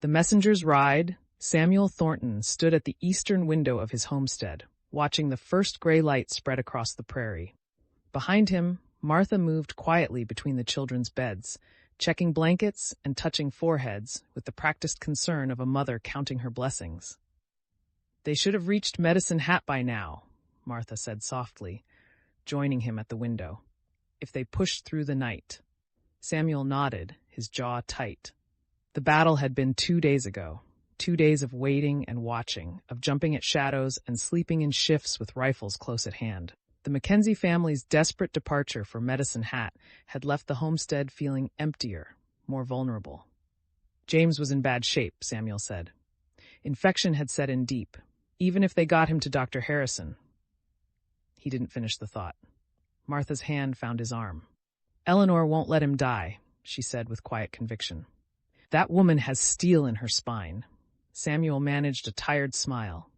The messenger's ride, Samuel Thornton stood at the eastern window of his homestead, watching the first gray light spread across the prairie. Behind him, Martha moved quietly between the children's beds, checking blankets and touching foreheads with the practiced concern of a mother counting her blessings. "They should have reached Medicine Hat by now," Martha said softly, joining him at the window. "If they pushed through the night." Samuel nodded, his jaw tight. The battle had been 2 days ago. 2 days of waiting and watching, of jumping at shadows and sleeping in shifts with rifles close at hand. The Mackenzie family's desperate departure for Medicine Hat had left the homestead feeling emptier, more vulnerable. James was in bad shape, Samuel said. Infection had set in deep, even if they got him to Dr. Harrison. He didn't finish the thought. Martha's hand found his arm. "Eleanor won't let him die," she said with quiet conviction. "That woman has steel in her spine." Samuel managed a tired smile.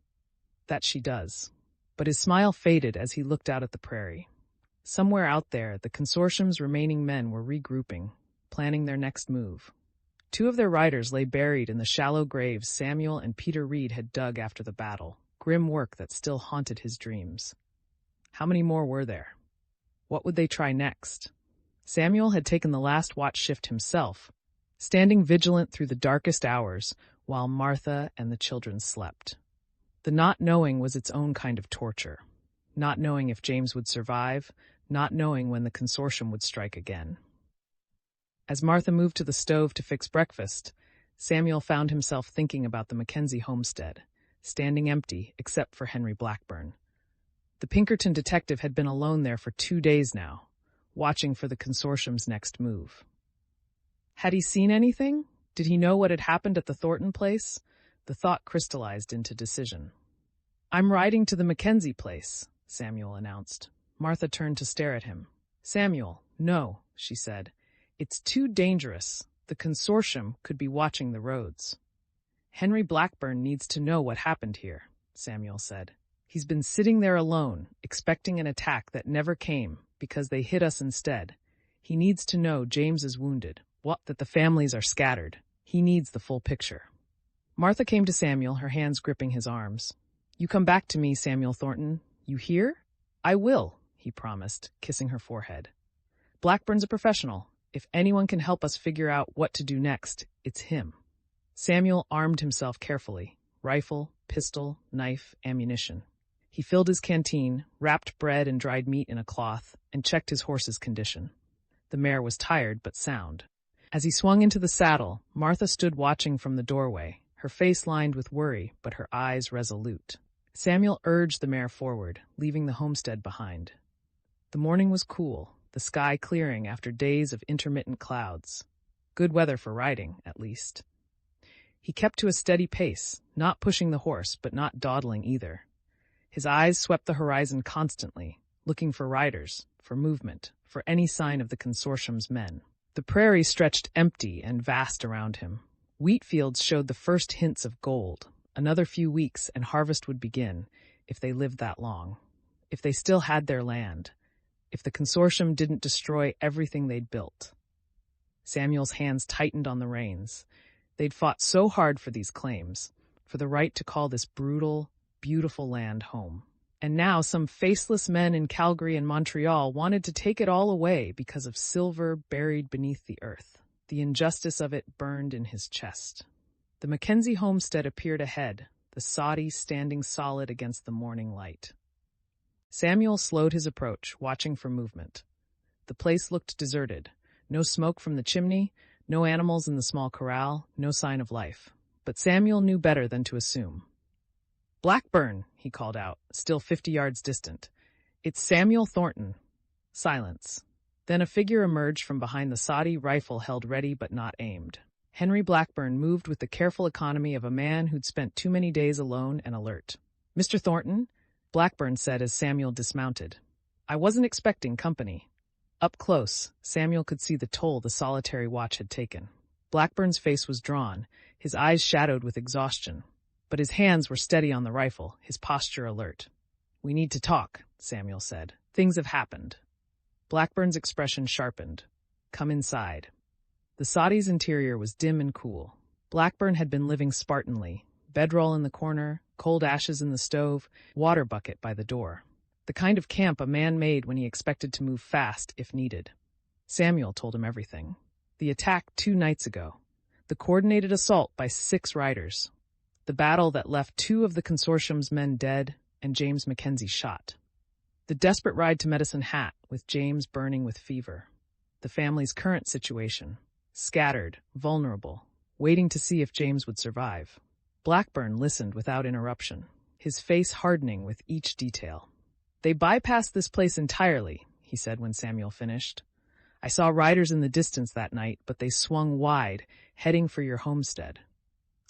"That she does." But his smile faded as he looked out at the prairie. Somewhere out there, the consortium's remaining men were regrouping, planning their next move. 2 of their riders lay buried in the shallow graves Samuel and Peter Reed had dug after the battle, grim work that still haunted his dreams. How many more were there? What would they try next? Samuel had taken the last watch shift himself, standing vigilant through the darkest hours while Martha and the children slept. The not knowing was its own kind of torture. Not knowing if James would survive, not knowing when the consortium would strike again. As Martha moved to the stove to fix breakfast, Samuel found himself thinking about the Mackenzie homestead, standing empty except for Henry Blackburn. The Pinkerton detective had been alone there for 2 days now, watching for the consortium's next move. Had he seen anything? Did he know what had happened at the Thornton place? The thought crystallized into decision. "I'm riding to the Mackenzie place," Samuel announced. Martha turned to stare at him. "Samuel, no," she said. "It's too dangerous. The consortium could be watching the roads." "Henry Blackburn needs to know what happened here," Samuel said. "He's been sitting there alone, expecting an attack that never came because they hit us instead. He needs to know James is wounded, that the families are scattered. He needs the full picture." Martha came to Samuel, her hands gripping his arms. "You come back to me, Samuel Thornton. You hear?" "I will," he promised, kissing her forehead. "Blackburn's a professional. If anyone can help us figure out what to do next, it's him." Samuel armed himself carefully, rifle, pistol, knife, ammunition. He filled his canteen, wrapped bread and dried meat in a cloth, and checked his horse's condition. The mare was tired but sound. As he swung into the saddle, Martha stood watching from the doorway, her face lined with worry, but her eyes resolute. Samuel urged the mare forward, leaving the homestead behind. The morning was cool, the sky clearing after days of intermittent clouds. Good weather for riding, at least. He kept to a steady pace, not pushing the horse, but not dawdling either. His eyes swept the horizon constantly, looking for riders, for movement, for any sign of the consortium's men. The prairie stretched empty and vast around him. Wheat fields showed the first hints of gold. Another few weeks and harvest would begin, if they lived that long. If they still had their land. If the consortium didn't destroy everything they'd built. Samuel's hands tightened on the reins. They'd fought so hard for these claims, for the right to call this brutal, beautiful land home. And now some faceless men in Calgary and Montreal wanted to take it all away because of silver buried beneath the earth. The injustice of it burned in his chest. The Mackenzie homestead appeared ahead, the soddy standing solid against the morning light. Samuel slowed his approach, watching for movement. The place looked deserted. No smoke from the chimney, no animals in the small corral, no sign of life. But Samuel knew better than to assume. "Blackburn," he called out, still 50 yards distant. "It's Samuel Thornton." Silence. Then a figure emerged from behind the soddy rifle held ready but not aimed. Henry Blackburn moved with the careful economy of a man who'd spent too many days alone and alert. "Mr. Thornton," Blackburn said as Samuel dismounted. "I wasn't expecting company." Up close, Samuel could see the toll the solitary watch had taken. Blackburn's face was drawn, his eyes shadowed with exhaustion. But his hands were steady on the rifle, his posture alert. "We need to talk," Samuel said. "Things have happened." Blackburn's expression sharpened. "Come inside." The soddy's interior was dim and cool. Blackburn had been living Spartanly, bedroll in the corner, cold ashes in the stove, water bucket by the door. The kind of camp a man made when he expected to move fast if needed. Samuel told him everything. The attack 2 nights ago. The coordinated assault by 6 riders. The battle that left 2 of the consortium's men dead and James Mackenzie shot. The desperate ride to Medicine Hat with James burning with fever. The family's current situation. Scattered, vulnerable, waiting to see if James would survive. Blackburn listened without interruption, his face hardening with each detail. "They bypassed this place entirely," he said when Samuel finished. "I saw riders in the distance that night, but they swung wide, heading for your homestead.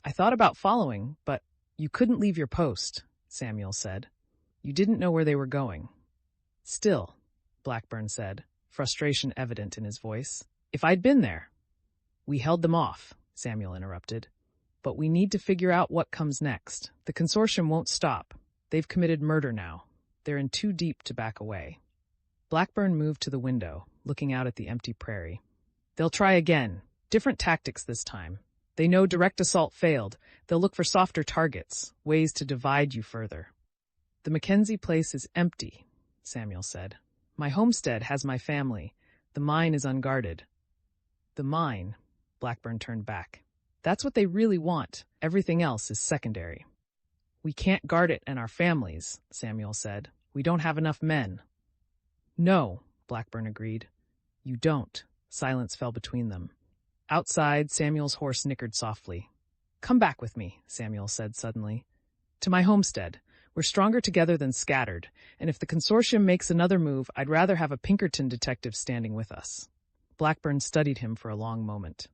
I thought about following, but you couldn't leave your post," Samuel said. "You didn't know where they were going." "Still," Blackburn said, frustration evident in his voice, "if I'd been there—" "We held them off," Samuel interrupted. "But we need to figure out what comes next. The consortium won't stop. They've committed murder now. They're in too deep to back away." Blackburn moved to the window, looking out at the empty prairie. "They'll try again. Different tactics this time. They know direct assault failed. They'll look for softer targets, ways to divide you further." "The Mackenzie place is empty," Samuel said. "My homestead has my family. The mine is unguarded." "The mine," Blackburn turned back. "That's what they really want. Everything else is secondary." "We can't guard it and our families," Samuel said. "We don't have enough men." "No," Blackburn agreed. "You don't." Silence fell between them. Outside, Samuel's horse nickered softly. "Come back with me," Samuel said suddenly. "To my homestead. We're stronger together than scattered, and if the consortium makes another move, I'd rather have a Pinkerton detective standing with us." Blackburn studied him for a long moment.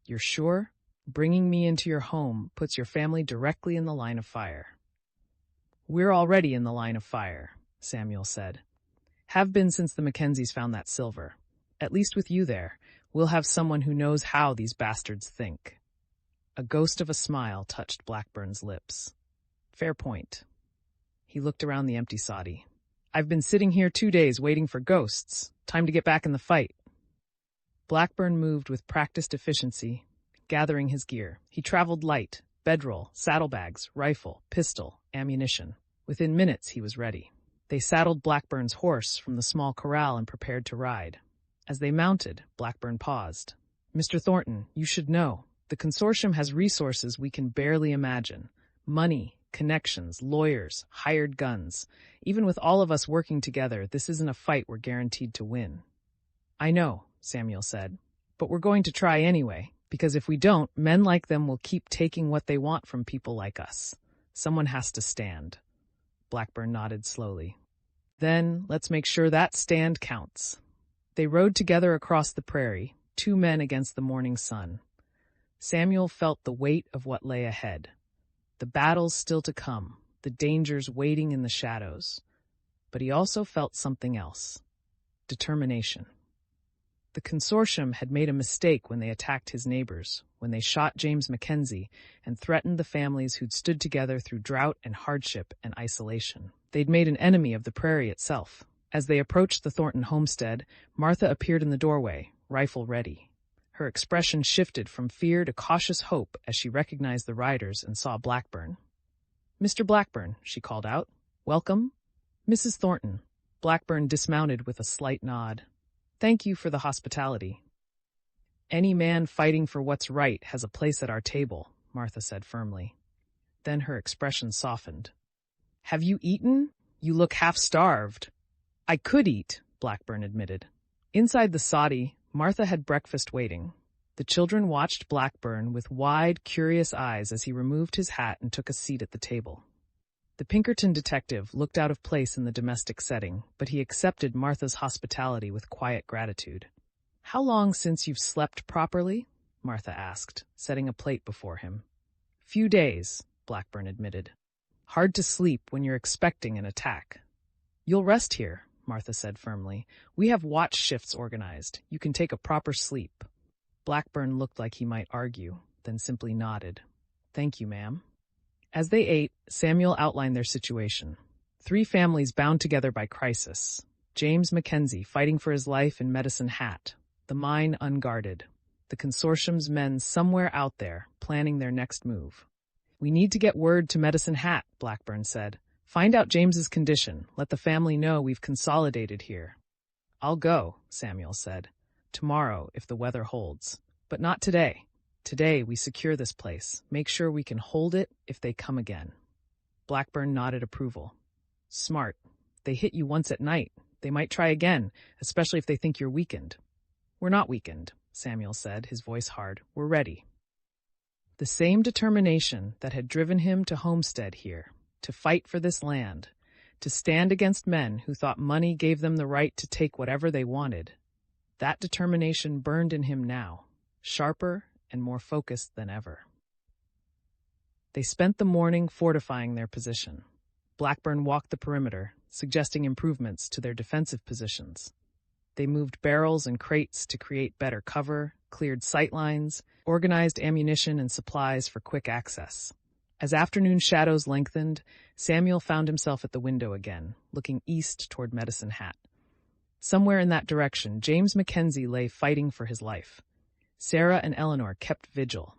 "You're sure? Bringing me into your home puts your family directly in the line of fire." "We're already in the line of fire," Samuel said. "Have been since the Mackenzies found that silver. At least with you there, we'll have someone who knows how these bastards think." A ghost of a smile touched Blackburn's lips. "Fair point." He looked around the empty soddy. "I've been sitting here 2 days waiting for ghosts. Time to get back in the fight." Blackburn moved with practiced efficiency, gathering his gear. He traveled light, bedroll, saddlebags, rifle, pistol, ammunition. Within minutes he was ready. They saddled Blackburn's horse from the small corral and prepared to ride. As they mounted, Blackburn paused. "Mr. Thornton, you should know. The consortium has resources we can barely imagine. Money, connections, lawyers, hired guns. Even with all of us working together, this isn't a fight we're guaranteed to win." "I know," Samuel said, "but we're going to try anyway, because if we don't, men like them will keep taking what they want from people like us. Someone has to stand." Blackburn nodded slowly. "Then let's make sure that stand counts." They rode together across the prairie, 2 men against the morning sun. Samuel felt the weight of what lay ahead. The battles still to come, the dangers waiting in the shadows. But he also felt something else. Determination. The consortium had made a mistake when they attacked his neighbors, when they shot James Mackenzie and threatened the families who'd stood together through drought and hardship and isolation. They'd made an enemy of the prairie itself. As they approached the Thornton homestead, Martha appeared in the doorway, rifle ready. Her expression shifted from fear to cautious hope as she recognized the riders and saw Blackburn. "Mr. Blackburn," she called out. "Welcome." "Mrs. Thornton." Blackburn dismounted with a slight nod. "Thank you for the hospitality." "Any man fighting for what's right has a place at our table," Martha said firmly. Then her expression softened. "Have you eaten? You look half-starved." "I could eat," Blackburn admitted. Inside the soddy, Martha had breakfast waiting. The children watched Blackburn with wide, curious eyes as he removed his hat and took a seat at the table. The Pinkerton detective looked out of place in the domestic setting, but he accepted Martha's hospitality with quiet gratitude. "How long since you've slept properly?" Martha asked, setting a plate before him. "Few days," Blackburn admitted. "Hard to sleep when you're expecting an attack." "You'll rest here," Martha said firmly. "We have watch shifts organized. You can take a proper sleep." Blackburn looked like he might argue, then simply nodded. "Thank you, ma'am." As they ate, Samuel outlined their situation. 3 families bound together by crisis. James Mackenzie fighting for his life in Medicine Hat. The mine unguarded. the consortium's men somewhere out there, planning their next move. "We need to get word to Medicine Hat," Blackburn said. "Find out James's condition. Let the family know we've consolidated here." "I'll go," Samuel said. "Tomorrow, if the weather holds. But not today. Today, we secure this place. Make sure we can hold it if they come again." Blackburn nodded approval. "Smart. They hit you once at night. They might try again, especially if they think you're weakened." "We're not weakened," Samuel said, his voice hard. "We're ready." The same determination that had driven him to homestead here, to fight for this land, to stand against men who thought money gave them the right to take whatever they wanted, that determination burned in him now, sharper and more focused than ever. They spent the morning fortifying their position. Blackburn walked the perimeter, suggesting improvements to their defensive positions. They moved barrels and crates to create better cover, cleared sightlines, organized ammunition and supplies for quick access. As afternoon shadows lengthened, Samuel found himself at the window again, looking east toward Medicine Hat. Somewhere in that direction, James Mackenzie lay fighting for his life. Sarah and Eleanor kept vigil.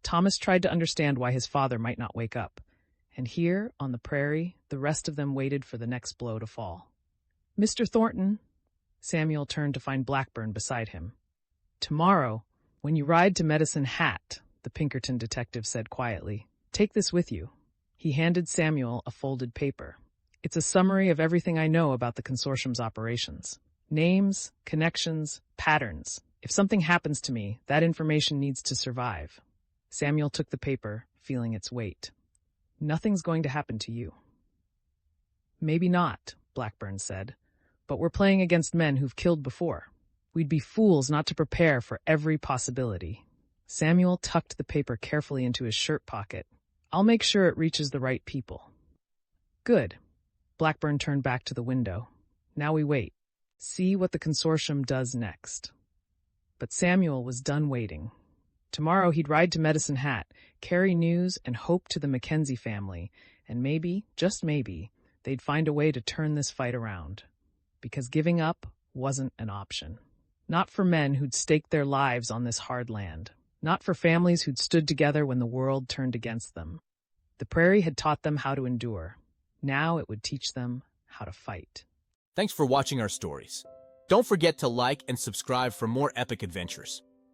Thomas tried to understand why his father might not wake up. And here, on the prairie, the rest of them waited for the next blow to fall. "Mr. Thornton," Samuel turned to find Blackburn beside him. "Tomorrow, when you ride to Medicine Hat," the Pinkerton detective said quietly, "take this with you." He handed Samuel a folded paper. "It's a summary of everything I know about the consortium's operations. Names, connections, patterns. If something happens to me, that information needs to survive." Samuel took the paper, feeling its weight. "Nothing's going to happen to you." "Maybe not," Blackburn said, "but we're playing against men who've killed before. We'd be fools not to prepare for every possibility." Samuel tucked the paper carefully into his shirt pocket. "I'll make sure it reaches the right people." "Good." Blackburn turned back to the window. "Now we wait. See what the consortium does next." But Samuel was done waiting. Tomorrow he'd ride to Medicine Hat, carry news and hope to the Mackenzie family, and maybe, just maybe, they'd find a way to turn this fight around. Because giving up wasn't an option. Not for men who'd staked their lives on this hard land. Not for families who'd stood together when the world turned against them. The prairie had taught them how to endure. Now it would teach them how to fight. Thanks for watching our stories. Don't forget to like and subscribe for more epic adventures.